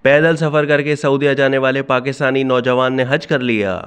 پیدل سفر کر کے سعودیہ جانے والے پاکستانی نوجوان نے حج کر لیا۔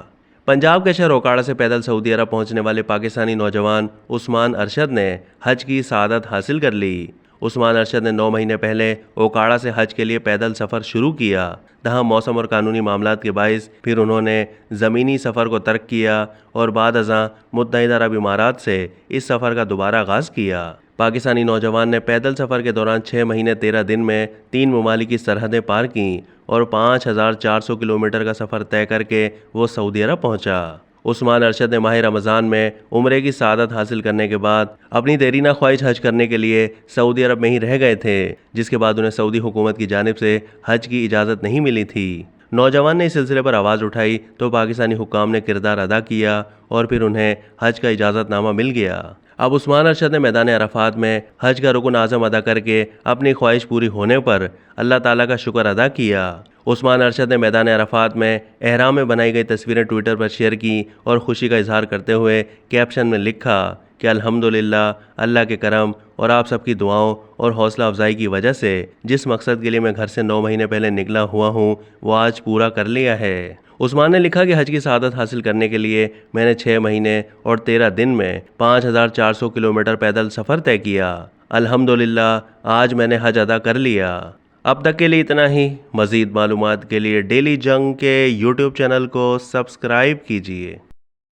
پنجاب کے شہر اوکاڑا سے پیدل سعودی عرب پہنچنے والے پاکستانی نوجوان عثمان ارشد نے حج کی سعادت حاصل کر لی۔ عثمان ارشد نے 9 مہینے پہلے اوکاڑا سے حج کے لیے پیدل سفر شروع کیا، تاہم موسم اور قانونی معاملات کے باعث پھر انہوں نے زمینی سفر کو ترک کیا اور بعد ازاں متحدہ عرب امارات سے اس سفر کا دوبارہ آغاز کیا۔ پاکستانی نوجوان نے پیدل سفر کے دوران 6 مہینے 13 دن میں 3 ممالک کی سرحدیں پار کیں اور 5400 کلومیٹر کا سفر طے کر کے وہ سعودی عرب پہنچا۔ عثمان ارشد نے ماہ رمضان میں عمرے کی سعادت حاصل کرنے کے بعد اپنی دیرینہ خواہش حج کرنے کے لیے سعودی عرب میں ہی رہ گئے تھے، جس کے بعد انہیں سعودی حکومت کی جانب سے حج کی اجازت نہیں ملی تھی۔ نوجوان نے اس سلسلے پر آواز اٹھائی تو پاکستانی حکام نے کردار ادا کیا اور پھر انہیں حج کا اجازت نامہ مل گیا۔ اب عثمان ارشد نے میدان عرفات میں حج کا رکن اعظم ادا کر کے اپنی خواہش پوری ہونے پر اللہ تعالیٰ کا شکر ادا کیا۔ عثمان ارشد نے میدان عرفات میں احرام میں بنائی گئی تصویریں ٹویٹر پر شیئر کی اور خوشی کا اظہار کرتے ہوئے کیپشن میں لکھا کہ الحمدللہ، اللہ کے کرم اور آپ سب کی دعاؤں اور حوصلہ افزائی کی وجہ سے جس مقصد کے لیے میں گھر سے 9 مہینے پہلے نکلا ہوا ہوں وہ آج پورا کر لیا ہے۔ عثمان نے لکھا کہ حج کی سعادت حاصل کرنے کے لیے میں نے 6 مہینے اور 13 دن میں 5400 کلومیٹر پیدل سفر طے کیا۔ الحمدللہ، آج میں نے حج ادا کر لیا۔ اب تک کے لیے اتنا ہی۔ مزید معلومات کے لیے ڈیلی جنگ کے YouTube چینل کو سبسکرائب کیجیے۔